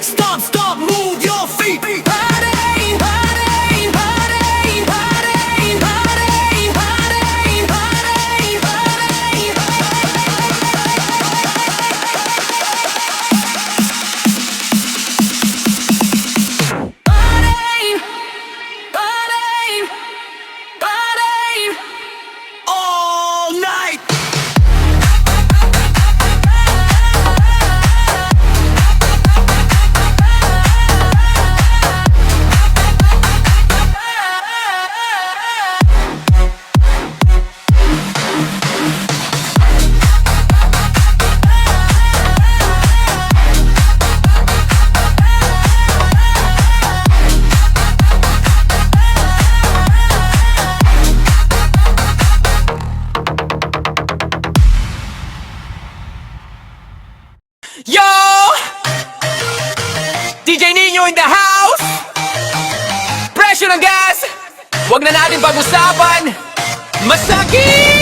Stomp, stomp, move your feet. Party, party, party, party, party, party, party, party, party, all night. Yo! DJ Nino in the house! Presyo ng gas! Huwag na natin pag-usapan! Masakit!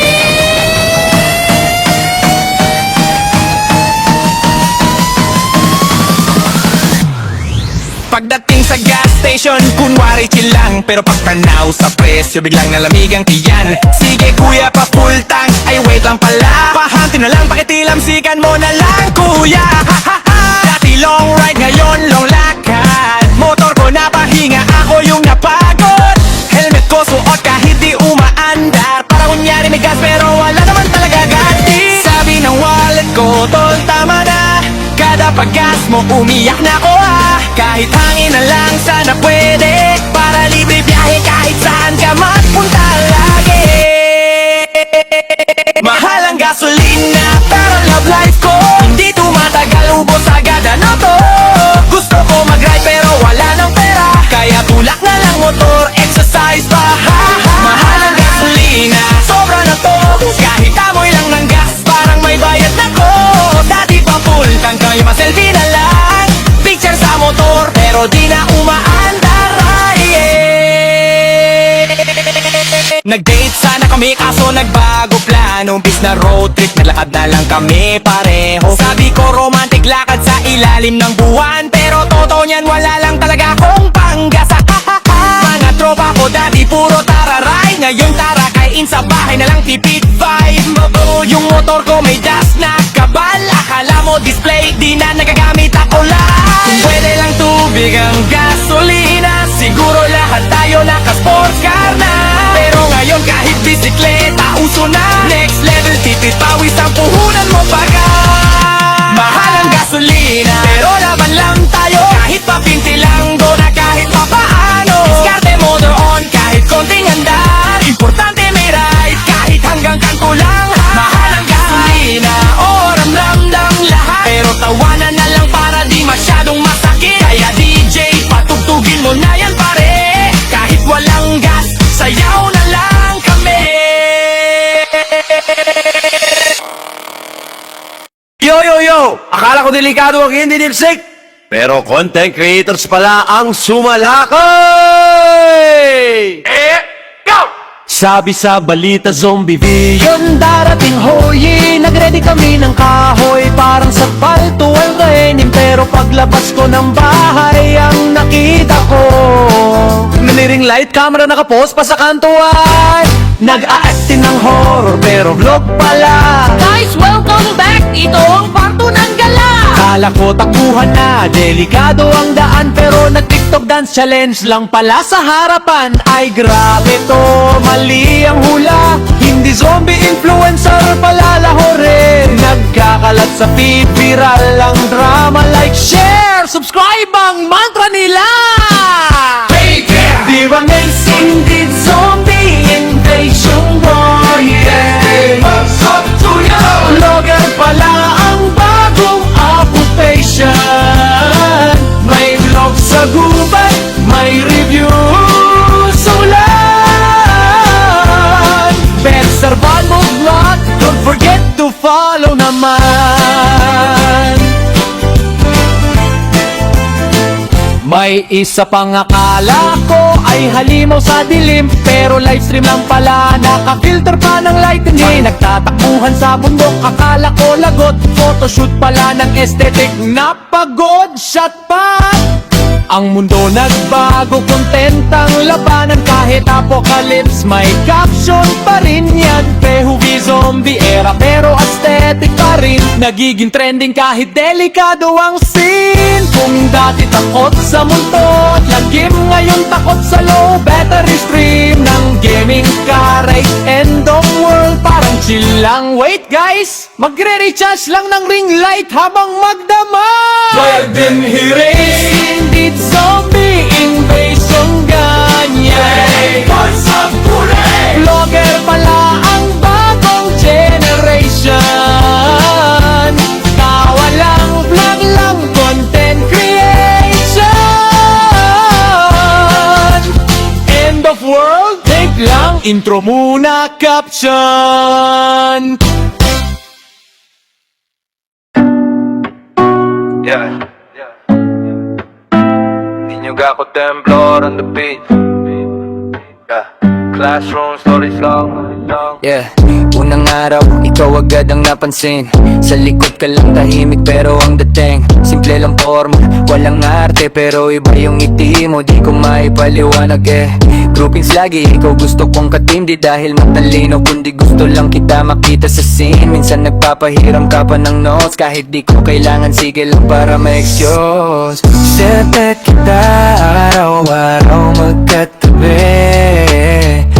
Pagdating sa gas station, kunwari chill lang. Pero pagtanaw sa presyo, biglang nalamig ang tiyan. Sige kuya, pa full tank, ay wait lang pala. Pahanti na lang, pakitilamsikan mo na lang kuya. Dati long ride, ngayon long lakad. Motor ko napahinga, ako yung napagod. Helmet ko suot kahit di umaandar. Para kunyari may gas pero wala naman talaga gati. Sabi ng wallet ko, tol tama na. Kada paggas mo umiyak na ako ah. Kahit hangin na lang sana pwede. Para libre biyahe kahit saan ka magpunta lagi. Mahal ang gasolina pero love life ko hindi tumatagal, ubos agad ano to. Gusto ko mag-ride pero wala ng pera. Kaya tulak na lang motor, exercise pa ha. Mahal ang gasolina, sobra na to. Kahit amoy lang ng gas, parang may bayad na ko. Dati pa full tank, kayo ma-selfie na lang. Picture sa motor, pero di na umaandar. Nag-date sana kami kaso nagbago plano. Bis na road trip, naglakad na lang kami pareho. Sabi ko romantic lakad sa ilalim ng buwan. Pero totoo niyan wala lang talaga akong panggasa. Mga tropa ko dati puro tararay. Ngayon tara kain sa bahay na lang tipid vibe. Yung motor ko may dust na kabal. Akala mo display, di na nagagamit ako lang. Kung pwede lang tubig ang gasolina, siguro lahat tayo naka-sports car na. Pero ngayon kahit bisikleta uso na. Next level tipid pawis ang puhunan mo pagka. Mahal ang gasolina pero laban lang tayo. Kahit papinti lang do na kahit papaano. Diskarte motor on kahit konting andar. Importante may ride kahit hanggang kanto lang. Mahal ang gasolina, ramdam lahat. Pero tawanan na lang para di masyadong masakit. Kaya DJ patugtugin mo na yan pare. Kahit walang gas, sayaw na lang kami. Yo! Akala ko delikado ang hindi nilsik. Pero content creators pala ang sumalakay! Go! Sabi sa balita zombie vision darating hoy. Nagready kami ng kahoy parang sa palto ang kainin. Pero paglabas ko ng bahay ang nakita ko naniring light camera nakapost pa sa kanto ay nag-a-acting ng horror pero vlog pala. Guys, welcome back! Ito ang parto ng gala! Kala ko takuhan na, delikado ang daan. Pero nag-TikTok dance challenge lang pala sa harapan. Ay grabe to, mali ang hula. Hindi zombie influencer pala lahorin. Nagkakalat sa feed, viral ang drama. Like, share, subscribe ang mantra nila. Di ba amazing did zombie invasion warrior? Vlogger pala ang bagong occupation. May vlog sa gubat, may review sulat. Best Servano vlog, don't forget to follow naman. May May isa pang akala ko ay halimaw sa dilim, pero livestream lang pala, naka-filter pa ng lightning. Nagtatakbuhan sa bundok, akala ko lagot, photoshoot pala ng aesthetic. Napagod, shot pa. Ang mundo nagbago, content ang labanan. Kahit apocalypse, may caption pa rin yan. Prehubi zombie era, pero aesthetic pa rin. Nagiging trending kahit delikado ang scene. Kung dati takot sa multo at lagim, ngayon takot sa low battery stream ng gaming ka. Right end of world, parang chill lang. Wait guys, magre-recharge lang ng ring light habang magdamag. Pwedeng hirin, Indeed, zombie invasion ganyan. sa kulay. Vlogger pala ang bagong generation. Kawalang vlog lang, content creation. End of world, take lang, intro muna, caption. Yeah. Inyuga ko temblor on the beat. Yeah. Classroom stories long. Yeah, unang araw, ikaw agad ang napansin. Sa likod ka lang tahimik pero ang dating simple lang forma, walang arte pero iba yung ngiti mo. Di ko maipaliwanag Groupings lagi, ikaw gusto kong katim. Di dahil matalino, kundi gusto lang kita makita sa scene. Minsan nagpapahiram ka pa ng notes, kahit di ko kailangan, sige lang para ma-excuse. Setet kita araw-araw magkatabi.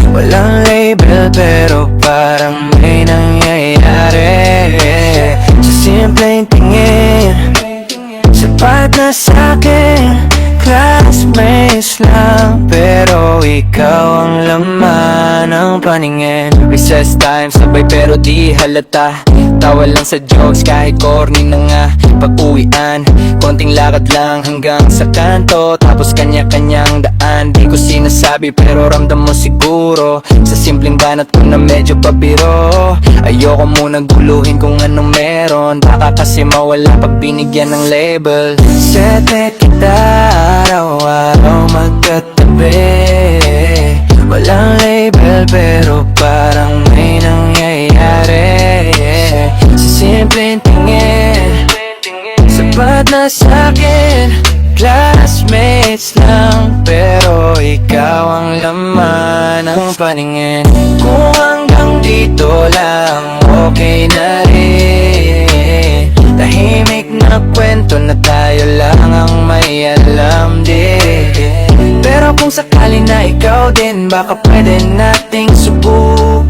Walang label pero parang may nangyayari. Sa simpleng tingin, sapat na sa'kin. Classmates lang, pero ikaw ang laman ng paningin. Recess time, sabay pero di halata. Tawa lang sa jokes kahit corny na nga. Pag-uwian, konting lakad lang hanggang sa kanto. Tapos kanya-kanyang daan. Di ko sinasabi pero ramdam mo siguro. Sa simpleng banat ko na medyo pabiro. Ayoko muna guluhin kung anong meron. Baka kasi mawala pag binigyan ng label. Sete kita araw-araw magkatabi. Walang label pero parang may nangyayari. Sa simpleng tingin, sapat na sa'kin. Classmates lang, pero ikaw ang laman ng paningin. Kung hanggang dito lang, okay na rin. Tahimik na kwento na tayo lang ang may alam din. Pero kung sakali na ikaw din, baka pwede nating subukan.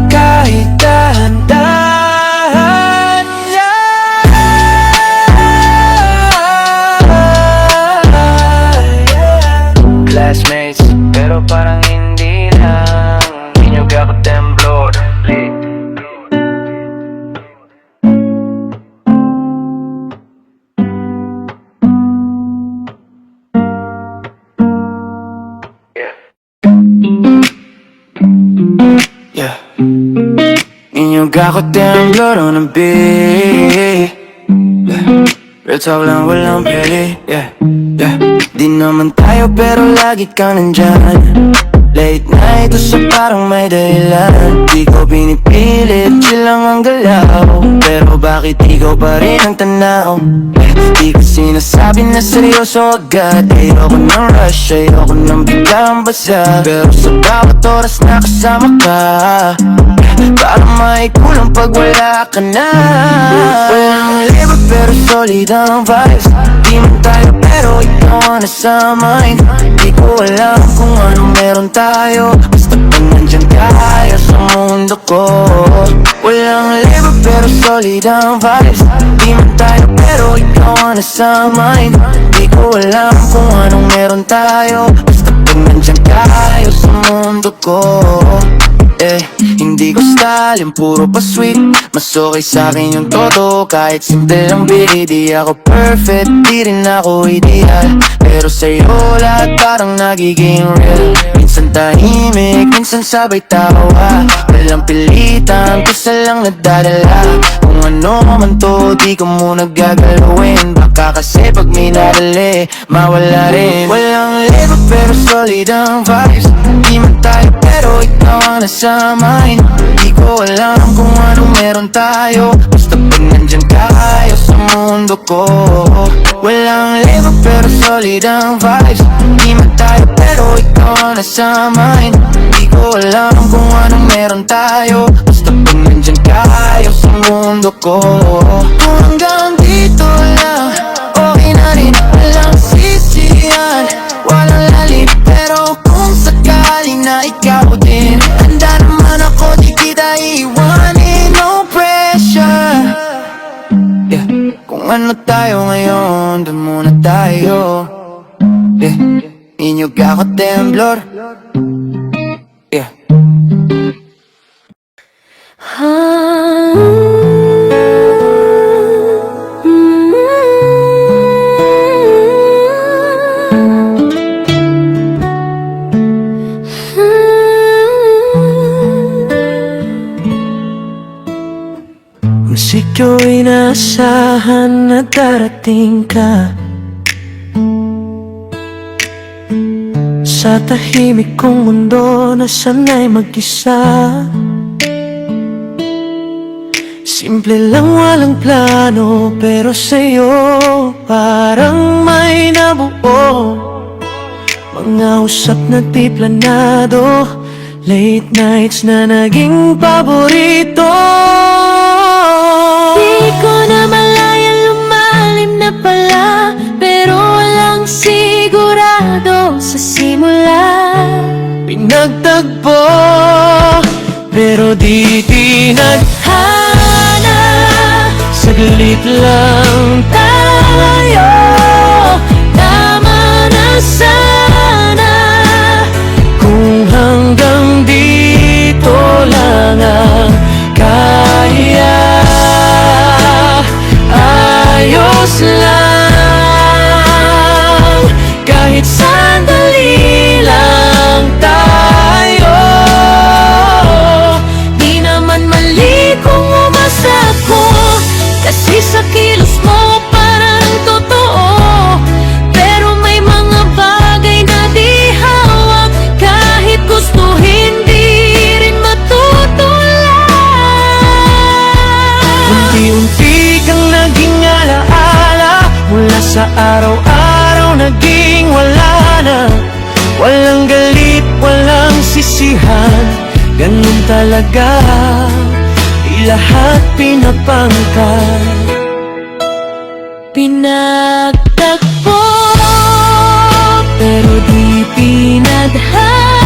Kahit dahan-dahan lang. Classmates, pero parang hindi lang. Inyuga ko temblor. Yeah. Inyuga ko temblor on a beat. Yeah. Real talk lang, walang pili. Yeah. Yeah. Di naman tayo pero lagi kang nandyan. Late night, uso parang may dahilan. Di ko pinipilit, chill lang ang galaw. Pero bakit ikaw pa rin ang tanaw? Di ko sinasabi na seryoso agad. Ayoko ng rush, ayoko ng biglang basa. Pero sa bawat oras na kasama ka, parang may kulang pag wala ka na. Walang labor pero solid ang vibes. Di man tayo pero ikaw ang nasa mind. Di ko alam kung anong meron tayo, basta pag nandyan tayo sa mundo ko. Walang labor pero solid ang vibes. Di man tayo pero ikaw ang nasa mind. Di ko alam kung anong meron tayo, basta pag nandyan tayo sa mundo ko. Hindi ko style yung puro pa sweet. Mas okay sa'kin yung todo, kahit simple lang bili. Di ako perfect, di rin ako ideal, pero sa'yo lahat parang nagiging real. Minsan tahimik, minsan sabay tawa. Walang pilitan, kusa lang nadadala. Kung ano man to, di ko muna gagalawin. Baka kasi pag may nadali, mawala rin. Walang label pero solid ang vibes. Di man tayo pero ikaw ang nasa mind. Di ko alam kung anong meron tayo, basta pag nandyan ka ayos sa mundo ko. Walang label pero solid ang vibes. Di man tayo pero ikaw ang nasa mind. Di ko alam kung anong meron tayo, basta pag nandyan ka ayos sa mundo ko. Kung hanggang dito lang, okay na rin, walang sisihan, walang lalim. Pero kung sakaling na ikaw din, handa naman ako, di kita iwanin. No pressure, yeah. Kung ano tayo ngayon, dun muna tayo, yeah. Niño ako temblor, yeah. Kung siko'y inaasahan na darating ka sa tahimik kong mundo na sana'y mag-isa. Simple lang walang plano, pero sa'yo parang may nabuo. Mga usap na di planado, late nights na naging paborito. Di ko na malayan lumalim na pala, pero walang sigurado sa simula. Pinagtagpo, pero di tinadhana. Saglit lang tayo, tama na sana. Kung hanggang dito lang ang kaya, ayos lang. Kahit sandali lang tayo, Di naman mali kung umasa ko, kasi sa kilos mo parang totoo. Pero may mga bagay na di hawak, kahit gusto hindi rin matutulan. unti-unti kang naging alaala, mula sa araw-araw naging wala na. Walang galit, walang sisihan, ganun talaga, di lahat pinapangkat. Pinagtagpo, pero di pinadhana.